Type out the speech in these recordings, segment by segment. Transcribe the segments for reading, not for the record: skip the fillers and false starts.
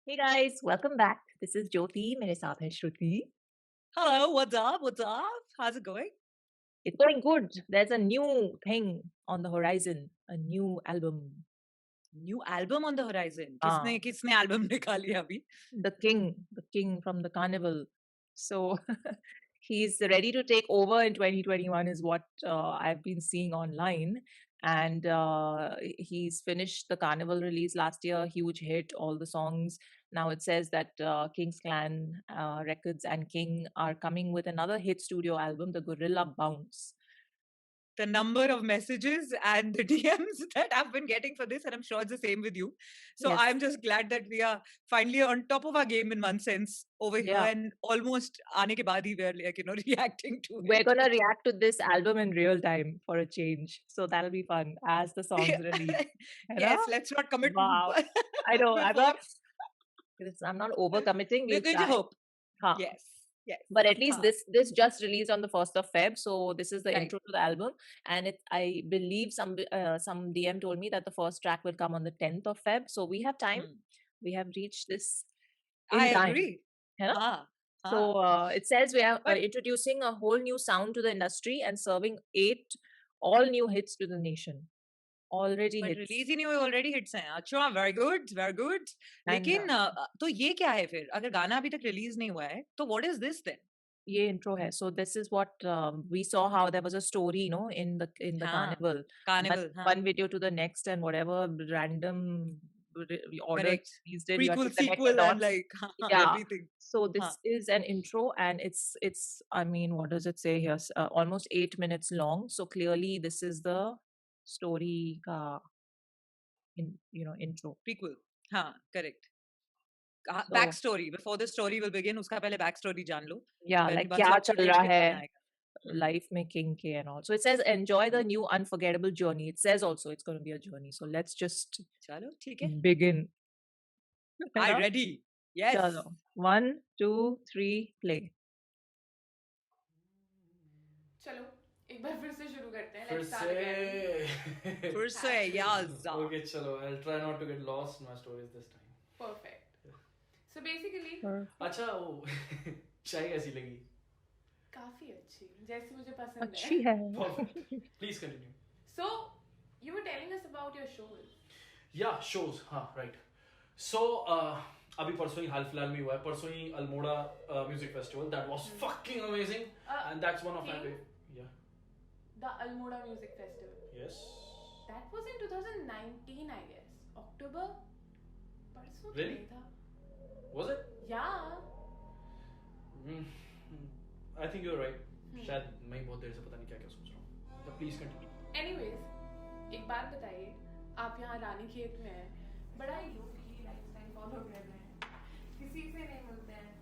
Hey guys, welcome back. This is Jyoti. मेरे साथ है श्रुति. Hello, what's up? What's up? How's it going? It's going good. There's a new thing on the horizon. A new album. New album on the horizon. Ah, किसने album निकाली अभी? the king from the carnival. So he's ready to take over in 2021 is what I've been seeing online. And he's finished the carnival release last year, huge hit, all the songs. Now it says that King's Clan Records and King are coming with another hit studio album, the Gorilla Bounce. The number of messages and the DMs that I've been getting for this, and I'm sure it's the same with you. So Yes. I'm just glad that we are finally on top of our game in one sense over here, Yeah. and almost aane ke baad hi we're like, reacting to We're it. gonna react to this album in real time for a change. So that'll be fun as the songs release. You know? Yes, let's not commit Wow. I know. before. I'm not overcommitting. We'll There's a try. hope. Huh. Yes, yes. But at least Huh. this just released on the 1st of Feb. So this is the Right. intro to the album. And I believe some DM told me that the first track will come on the 10th of Feb. So we have time. We have reached this I in time. agree. You know? Huh. So it says we are But introducing a whole new sound to the industry and serving 8 all new hits to the nation. Already but hits. Release ही नहीं हुए already hits हैं अच्छा very good very good And लेकिन तो ये क्या है फिर अगर गाना अभी तक रिलीज नहीं हुआ है तो व्हाट इज दिस देन ये intro hai. So this is what we saw how there was a story, in the हाँ carnival. कार्निवल But हाँ one video to the next and whatever random order correct released it, you have prequel to connect the sequel and dots. Like Yeah. Everything So हाँ this is an intro and it's I mean, what does it say here? Almost 8 minutes long. So clearly this is the story intro. Prequel हाँ correct So back story before the story will begin उसका पहले back story जान लो yeah, then like once क्या you चल actually रहा get है गाना आएगा life making K and all. So it says enjoy the new unforgettable journey. It says also it's going to be a journey. So let's just चलो ठीक है begin. I ready yes Chalo. 1, 2, 3, play. चलो एक बार फिर से शुरू करते हैं फिर Let's start again. से फिर से याज Okay, chalo. I'll try not to get lost in my stories this time. Perfect. So basically अच्छा वो चाय कैसी लगी? काफी अच्छी जैसी मुझे पसंद अच्छी है. है. Perfect. Please continue. So you were telling us about your shows. Yeah, shows. हाँ, right. So अभी परसों ही हाल फिलहाल में हुआ है परसों ही Almora music festival that was fucking amazing and that's one of my favorite. Yeah. The Almoda Music Festival. Yes. That was in 2019, I guess. October. परसों Really? नहीं था. Was it? Yeah. I think you're right. शायद मैं ही बहुत देर से पता नहीं क्या क्या सोच रहा हूँ. So please continue. Anyways, एक बात बताइए. आप यहाँ रानीखेत में हैं. बड़ा ही लोग लाइफस्टाइल फॉलो कर रहे हैं. किसी से नहीं मिलते हैं.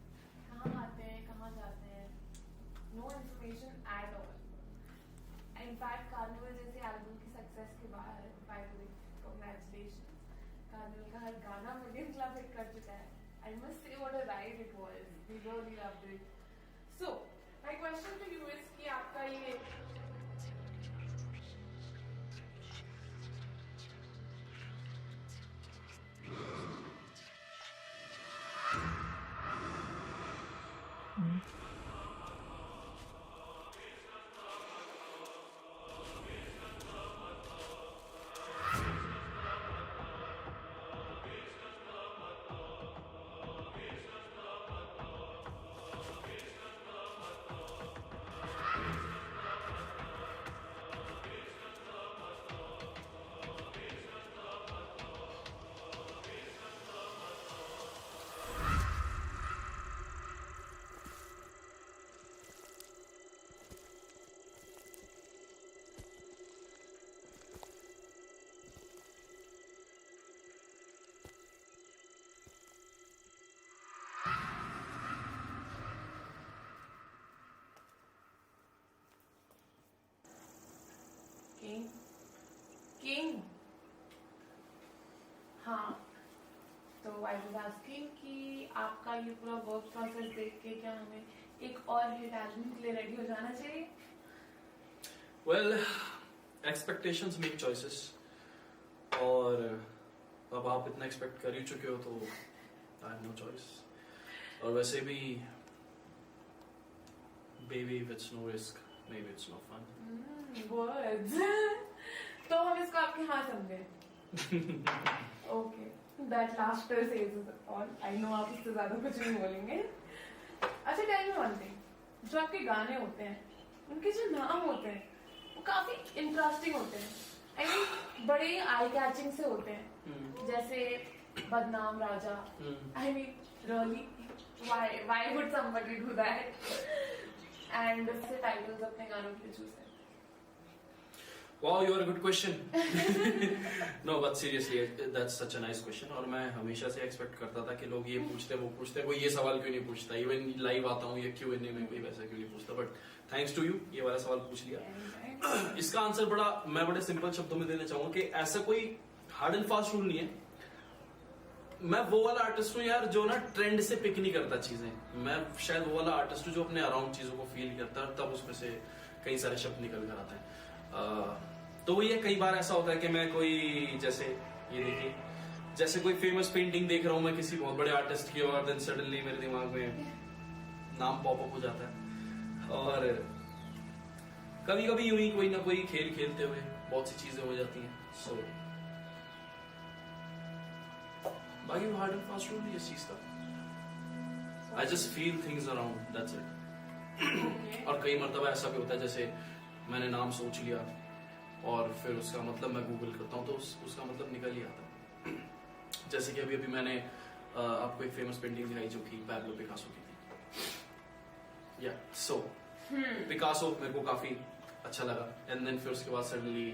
कहाँ आते हैं, कहाँ जाते हैं. No information at all. In fact Carnival जैसे एल्बम की सक्सेस के बाद by the way congratulations Carnival का हर गाना मिलियन क्लब हिट कर चुका है. I must say what a ride it was. We really loved it. So my question to you is कि आपका ये किंग किंग हाँ तो आई वाज आस्किंग कि आपका ये पूरा वर्क प्रोसेस देख के क्या हमें एक और हिट एल्बम के लिए रेडी हो जाना चाहिए. Well, expectations make choices. और अब आप इतना एक्सपेक्ट कर ही चुके हो तो I'm choice. और वैसे भी baby if it's no risk maybe it's no fun. Words. तो हम इसको आपके हाँ समझे. Okay. That last says it all. I know आप इससे ज़्यादा कुछ नहीं बोलेंगे. अच्छा tell me one thing. जो आपके गाने होते हैं, उनके जो नाम होते हैं, वो काफी इंटरेस्टिंग होते हैं. I mean, बड़े आई कैचिंग से होते हैं. जैसे बदनाम राजा. I mean, really, why would somebody do that? And से titles अपने गानों के लिए choose करें. Wow, you are a good question. No, but seriously, that's such a nice question. और मैं हमेशा से expect करता था कि लोग ये पूछते वो पूछते, कोई ये सवाल क्यों नहीं पूछता. Even live आता हूँ ये Q&A में कोई वैसा क्यों नहीं पूछता. But thanks to you, ये वाला सवाल पूछ लिया. इसका आंसर मैं बड़े सिंपल शब्दों में देना चाहूँगा कि ऐसा कोई हार्ड एंड फास्ट रूल नहीं है. मैं वो वाला आर्टिस्ट हूँ यार जो ना ट्रेंड से पिक नहीं करता चीजें. मैं शायद वो वाला आर्टिस्ट हूँ जो अपने अराउंड चीजों को फील करता है, तब उसमें से कई सारे शब्द निकल कर आते हैं. तो ये कई बार ऐसा होता है कि मैं कोई जैसे ये देखिए जैसे कोई फेमस पेंटिंग देख रहा हूँ मैं किसी बहुत बड़े आर्टिस्ट की और देन सडनली मेरे दिमाग में नाम पॉपअप हो जाता है. और कभी कभी यूं ही कोई ना कोई खेल खेलते हुए बहुत सी चीजें हो जाती हैं. सो बाकी हार्ड एंड फास्ट रूल इस चीज का I just feel things around that's it. और कई मर्तबा ऐसा भी होता है जैसे मैंने नाम सोच लिया और फिर उसका मतलब मैं गूगल करता हूँ तो उसका मतलब निकल ही आता है. जैसे कि अभी मैंने आपको एक फेमस पेंटिंग दिखाई जो कि पैब्लो पिकासो की थी. या सो पिकासो मेरे को काफी अच्छा लगा एंड देन फिर उसके बाद सडनली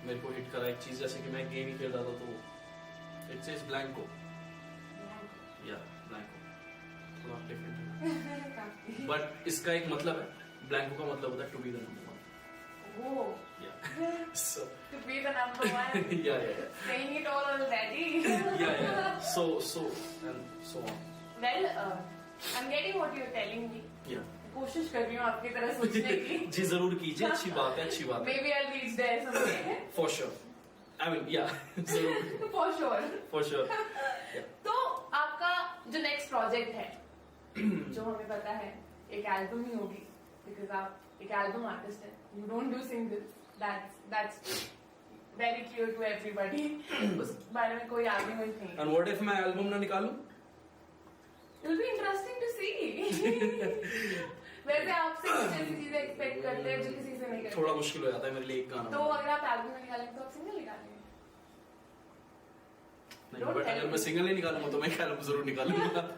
मेरे को हिट करा एक चीज जैसे कि मैं गेम ही खेल रहा था तो इट सेज ब्लैंको. या ब्लैंको थोड़ा डिफरेंट है बट इसका एक मतलब है. ब्लैंको का मतलब होता है to be the number one. Oh. Yeah. So. To be the number one. Yeah. Saying it all already. Yeah. So and so on. Well, I'm getting what you're telling me. Yeah. कोशिश कर रही हूँ आपकी तरह सोचने की. जी जरूर कीजिए. अच्छी बात है. Maybe I'll reach there someday. For sure. I mean, yeah. जरूर. For sure. Yeah. तो आपका जो next project है, जो हमें पता है, एक एल्बम ही होगी. Because आप एक एल्बम आर्टिस्ट है. You don't do singles. That's very clear to everybody. उस बारे में कोई argument नहीं. And what if मैं एल्बम ना निकालूं? It'll be interesting to see. वैसे आपसे कुछ ऐसी चीजें एक्सपेक्ट करते हैं जो किसी से नहीं करते. थोड़ा मुश्किल हो जाता है मेरे लिए एक गाना. तो अगर आप एल्बम में निकालेंगे तो आप सिंगल निकालेंगे. नहीं, बट अगर मैं सिंगल नहीं निकालूंगा तो मैं एक एल्बम जरूर निकालूंगा.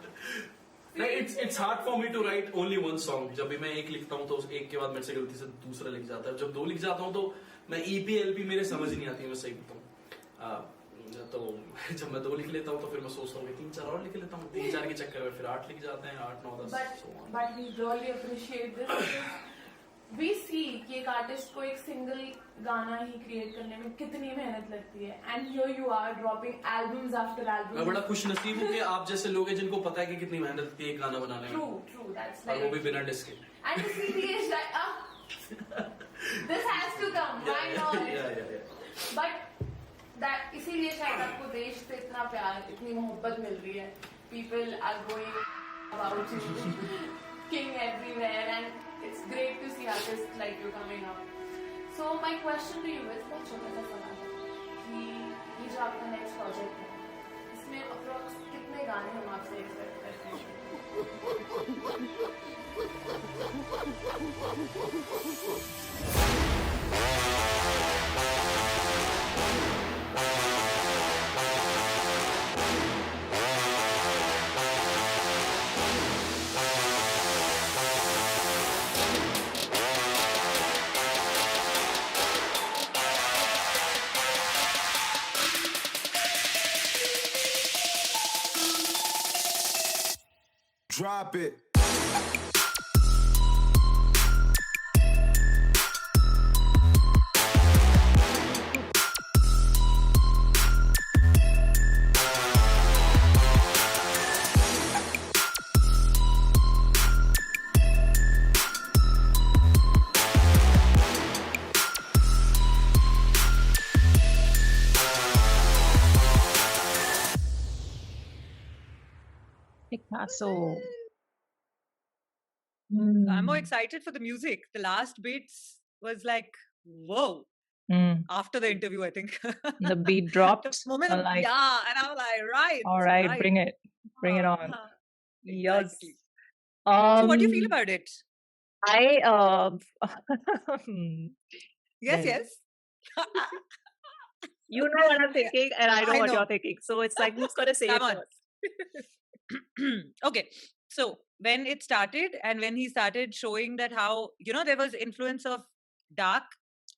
It's hard for me to write only one song. जब भी मैं एक लिखता हूँ तो एक के बाद मेरे से गलती से दूसरा लिख जाता है. जब दो लिख जाता हूँ तो मैं EP LP मेरे समझ नहीं आती है. मैं सही बताऊँ तो जब मैं 2 लिख लेता हूँ तो फिर मैं सोचता हूँ कि 3-4 और लिख लेता हूँ. 3-4 के चक्कर में फिर 8 लिख जाते हैं. 8, 9, 10. But we really appreciate this. We see कि एक आर्टिस्ट को एक सिंगल गाना ही क्रिएट करने में कितनी मेहनत लगती है. And here you are dropping albums after albums. मैं बड़ा खुश नसीब हूँ कि आप जैसे लोग हैं जिनको पता है कि कितनी मेहनत लगती है एक गाना बनाने में. True. That's और वो भी बिना डिस्क के. And the CD is like, this has to come. Why not? Yeah. But that इसीलिए शायद आपको देश से इतना प्यार, इतनी मोहब्बत मिल रही है. People are going about you, king everywhere, and it's great to see artists like you coming up. So my question to you is बहुत छोटा सा सवाल है कि ये जो आपका next project है, इसमें approx कितने गाने हम आपसे expect करते हैं? Drop it. Picasso. So I'm more Hmm. excited for the music. The last bits was like, whoa. Hmm. After the interview, I think. The beat The dropped. moment, Like, yeah, and I was like, right, all right, right. bring it on. Uh-huh. Yes. Exactly. So what do you feel Um, about it? I Yes, well, yes. you know what I'm thinking, and I know I what you're know. thinking. So it's like, who's gonna say Come it on. first? Okay. So when it started and when he started showing that how, there was influence of dark,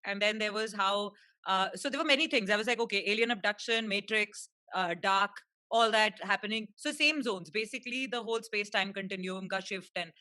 and then there was how, so there were many things. I was like, okay, alien abduction, Matrix, dark, all that happening. So same zones, basically the whole space-time continuum ka shift, and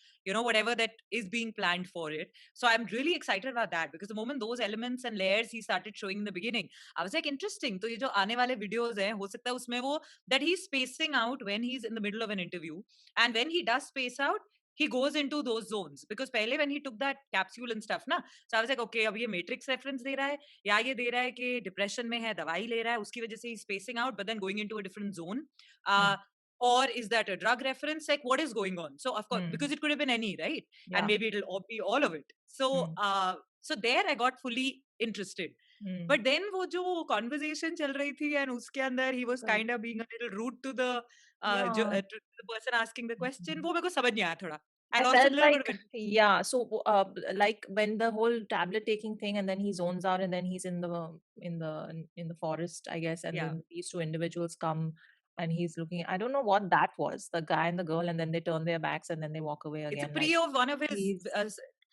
whatever that is being planned for it. So I'm really excited about that, because the moment those elements and layers he started showing in the beginning, I was like, interesting. So ye jo aane wale videos hain, ho sakta hai usme wo that he's spacing out when he's in the middle of an interview, and when he does space out, he goes into those zones. Because pehle when he took that capsule and stuff na, so I was like, okay, ab ye Matrix reference de raha hai, ya ye de raha hai ki depression mein hai, dawai le raha hai, uski wajah se he's spacing out but then going into a different zone, uh, or is that a drug reference? Like, what is going on? So of course, because it could have been any, right? And Yeah. maybe it'll all be all of it. So so there I got fully interested. But then वो जो conversation चल रही थी, and उसके अंदर he was Correct. kind of being a little rude to the Yeah. to the person asking the question. वो मेरे को समझ नहीं आया थोड़ा. I I lost a felt little bit like, of interest. yeah. So, like when the whole tablet taking thing, and then he zones out, and then he's in the forest, I guess, and Yeah. then these two individuals come, and he's looking. I don't know what that was, the guy and the girl, and then they turn their backs, and then they walk away It's a again. pre of one of his He's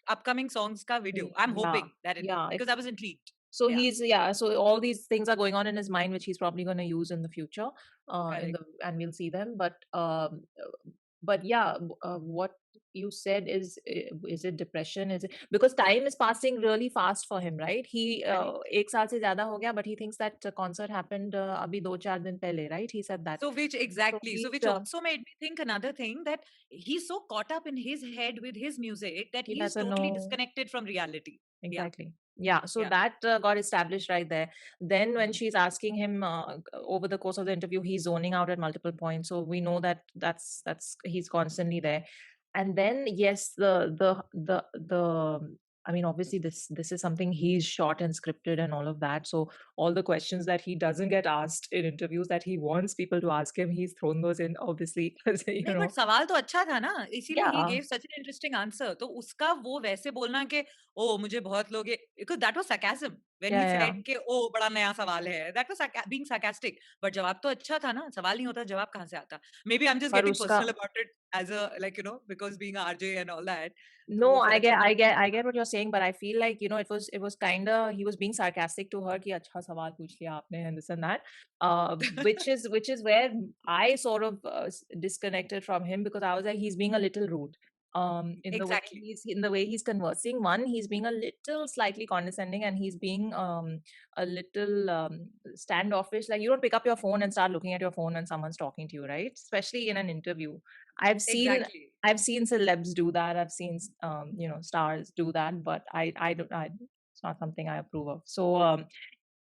upcoming songs ka video. I'm yeah, hoping that yeah. because I was intrigued. So Yeah. so all these things are going on in his mind, which he's probably going to use in the future, Correct. and we'll see them. But yeah, what you said is it depression? Is it because time is passing really fast for him, right? He Correct. एक साल से ज़्यादा हो गया, but he thinks that concert happened अभी 2-4 दिन पहले, right? He said that. So which exactly, so he's, which also made me think another thing, that he's so caught up in his head with his music that he he's doesn't totally know. disconnected from reality. Exactly. Yeah. So Yeah. that got established right there. Then when she's asking him over the course of the interview, he's zoning out at multiple points. So we know that that's he's constantly there. And then yes, the I mean, obviously this is something he's shot and scripted and all of that. So all the questions that he doesn't get asked in interviews that he wants people to ask him, he's thrown those in, obviously, because नहीं, but सवाल तो अच्छा था ना, इसीलिए he yeah, gave such an interesting answer. तो उसका वो वैसे बोलना कि ओ मुझे बहुत लोग, because that was sarcasm when he yeah. said कि ओ बड़ा नया सवाल है, that was being sarcastic. But जवाब तो अच्छा था ना, सवाल नहीं होता जवाब कहाँ से आता? Maybe I'm just पर getting उसका personal about it as a, like, because being a RJ and all that. तो No, वो फर्क समझ I get what you're saying, but I feel like, it was kind of, he was being sarcastic to her कि अच्छा सवाल पूछ लिया आपने and this and that, which is where I sort of disconnected from him, because I was like, he's being a little rude. exactly. In the way he's conversing. One, he's being a little slightly condescending, and he's being a little standoffish. Like, you don't pick up your phone and start looking at your phone when someone's talking to you, right? Especially in an interview. I've seen Exactly. I've seen celebs do that. I've seen stars do that, but I don't. It's not something I approve of. So,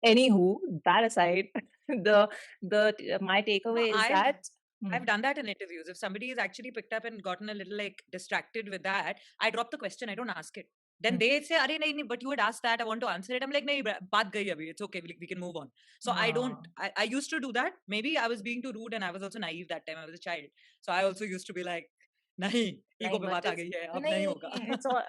anywho, that aside, my No, takeaway is that I've done that in interviews. If somebody has actually picked up and gotten a little like distracted with that, I drop the question. I don't ask it. Then Hmm. they say, "Arey nahi, nahi, but you had asked that. I want to answer it." I'm like, "Nahi, baat gayi abhi. It's okay. We can move on." So I don't. I used to do that. Maybe I was being too rude, and I was also naive that time. I was a child, so I also used to be like, "Nahi, ego Like, pe but baat aa gayi hai. Ab nahi nahi, hoga." it's all.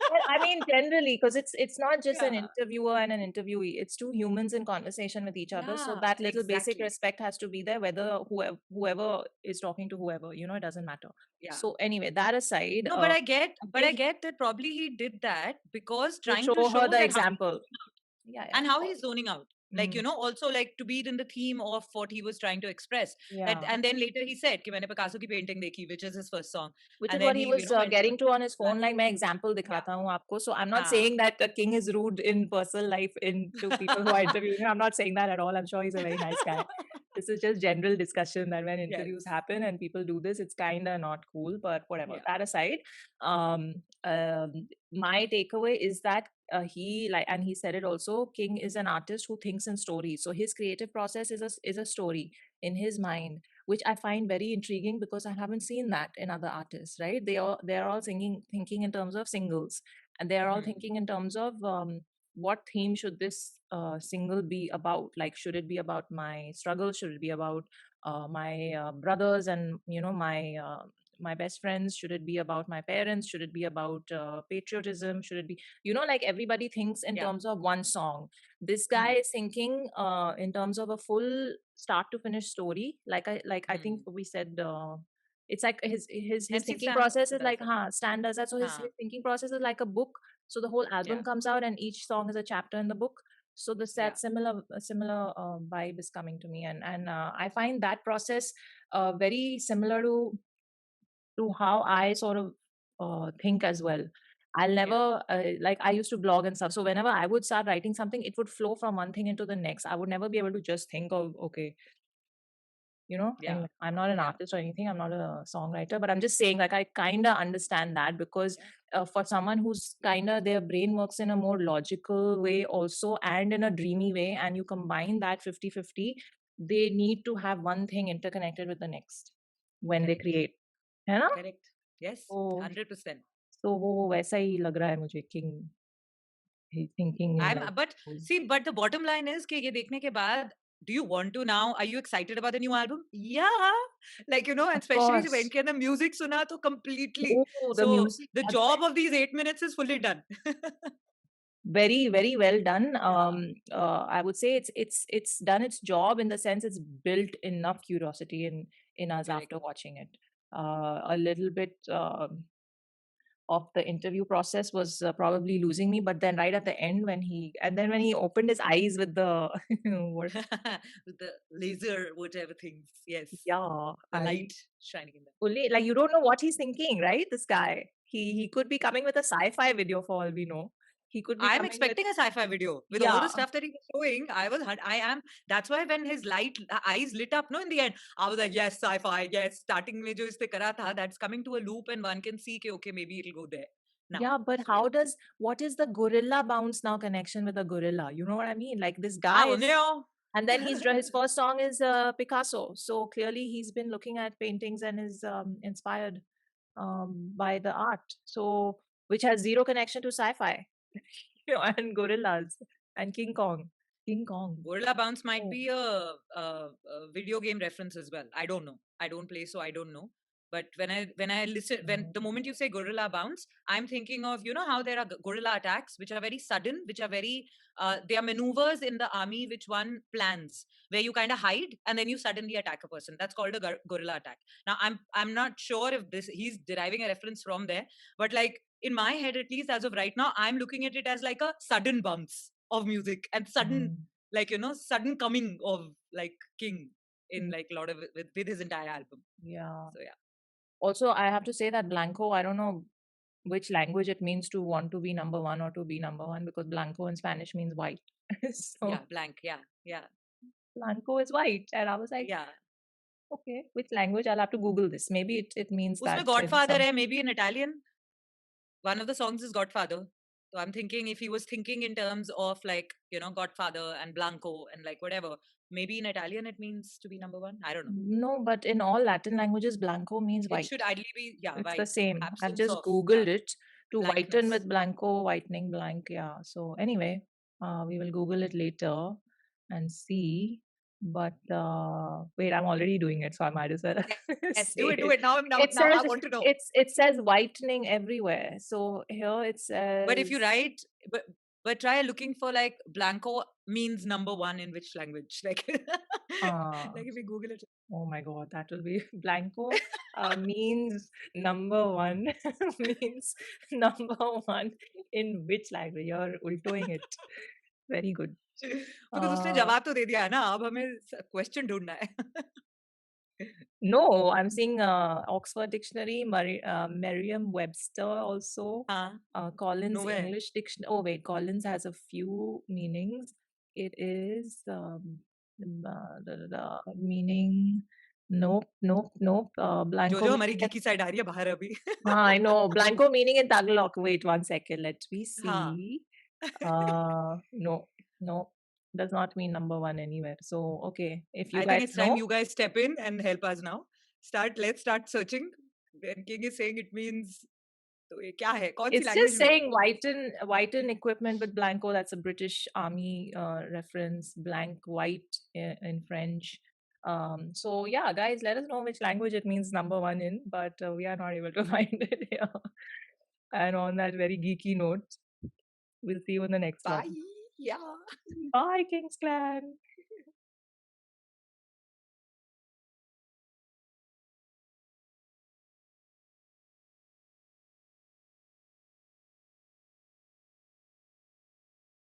Well, I mean, generally, because it's not just an Yeah. interviewer and an interviewee. It's two humans in conversation with each other. So Yeah. that little basic Exactly. respect has to be there, whether whoever is talking to whoever. It doesn't matter. Yeah. So anyway, that aside, No, but I get, did that probably he did that because to trying to show her show the that how he's example. zoning out Yeah, and of how he's course. zoning out. Like, Mm, also like to be in the theme of what he was trying to express. That, yeah. and then later he said, कि मैंने Picasso की painting देखी, which is his first song. Which And is then what he, he was went getting to on his back. phone. Like, मैं example Yeah. दिखाता हूँ आपको. So I'm not हाँ. saying that the king is rude in personal life to people who are interviewing him. I'm not saying that at all. I'm sure he's a very nice guy. This is just general discussion that when interviews Yes. happen and people do this, it's kind of not cool. But whatever. Yeah. That aside, um, my takeaway is that he like, and he said it also, King is an artist who thinks in stories. So his creative process is a story in his mind, which I find very intriguing because I haven't seen that in other artists, right? They're all thinking in terms of singles, and they're all thinking in terms of what theme should this single be about? Like, should it be about my struggle? Should it be about my brothers and my best friends? Should it be about my parents? Should it be about patriotism? Should it be, like everybody thinks in Yeah. terms of one song. This guy is thinking in terms of a full start to finish story. I think we said it's like his NC thinking Stan process is does like that. Stan does that. So his thinking process is like a book. So the whole album Yeah. comes out and each song is a chapter in the book. So the Yeah. that similar vibe is coming to me, and I find that process very similar to how I sort of think as well. I'll never like, I used to blog and stuff. So whenever I would start writing something, it would flow from one thing into the next. I would never be able to just think of, okay, Yeah. anyway, I'm not an Yeah. artist or anything. I'm not a songwriter, but I'm just saying, like, I kind of understand that because for someone who's kind of, their brain works in a more logical way also and in a dreamy way, and you combine that 50-50, they need to have one thing interconnected with the next when they Correct. create. है ना? Correct. Yes. तो 100%. वो वैसा ही लग रहा है मुझे, King. He's thinking in like But those. see, but the bottom line is कि ये देखने के बाद, do you want to now? Are you excited about the new album? Yeah, like and Of especially जब course. end के अंदर music सुना तो completely. Oh, the So music. the That's job of these 8 minutes is fully done. very, very well done. Yeah. I would say it's done its job in the sense it's built enough curiosity in us Correct. after watching it. A little bit of the interview process was probably losing me, but then right at the end when he opened his eyes with the what, With the laser, whatever things. Yes. yeah, The light shining in them. fully, like, you don't know what he's thinking, right? This guy, he could be coming with a sci-fi video for all we know. He could be I'm coming with, expecting a sci-fi video with all yeah, the stuff that he was showing. I am. That's why when his eyes lit up, no, in the end, I was like, yes, sci-fi, yes. Starting में जो इसने करा था, that's coming to a loop, and one can see, okay, maybe it'll go there. Now. yeah, but So, what is the gorilla bounce now connection with a gorilla? You know what I mean? Like, this I guy don't is, know. and then his first song is Picasso. So clearly he's been looking at paintings and is inspired by the art. So, which has zero connection to sci-fi, and gorillas and King Kong. King Kong. Gorilla Bounce might Oh. be a video game reference as well. I don't know. I don't play, so I don't know. But when I listen, when the moment you say gorilla bounce, I'm thinking of how there are gorilla attacks which are very sudden, which are very they are maneuvers in the army which one plans where you kind of hide and then you suddenly attack a person. That's called a gorilla attack. Now I'm not sure if he's deriving a reference from there, but like in my head at least as of right now, I'm looking at it as like a sudden bounce of music and sudden sudden coming of like King in like a lot of with his entire album. Yeah. So yeah. Also, I have to say that Blanco, I don't know which language it means to want to be number one or to be number one, because Blanco in Spanish means white. So Yeah, blank. Yeah. Blanco is white. And I was like, Yeah. okay, which language? I'll have to Google this. Maybe it means उसमें that in Godfather some. है, maybe in Italian. One of the songs is Godfather. So I'm thinking if he was thinking in terms of like, Godfather and Blanco and like whatever, maybe in Italian it means to be number one. I don't know. No, but in all Latin languages, Blanco means It white. should ideally be, It's white. the same. I've Absence just of Googled it to whiten blankness. with Blanco, whitening blank. Yeah. So anyway, we will Google it later and see. But wait, I'm already doing it, so I might as well. Yes, say do it. Now It I says want to know. it says whitening everywhere. So here it says. But if you write, but try looking for like Blanco means number one in which language? Like, like if you Google it. Oh my God, that will be Blanco means number one, means number one in which language? You're ultoing it. Very good. Because उसने जवाब तो दे दिया है ना, अब हमें question ढूंढना है. No, I'm seeing Oxford Dictionary, Merriam-Webster also, Collins Nowhere. English Dictionary. Oh wait, Collins has a few meanings. It is the meaning Nope, nope, nope. Blanco. जो हमारी geeky side आ रही है बाहर अभी. I know. Blanco meaning in Tagalog. Wait 1 second. Let me हाँ. see. No, no. Does not mean number one anywhere. So, okay. If you I guys think it's time know, you guys step in and help us now. Let's start searching. When King is saying it means, तो ये क्या है? कौन सी it's language just में? saying whiten equipment with Blanco. That's a British Army reference. Blank white in French. So yeah, guys, let us know which language it means number one in, but we are not able to find it here. And on that very geeky note, we'll see you in the next Bye. one. Yeah. Bye, King's Clan.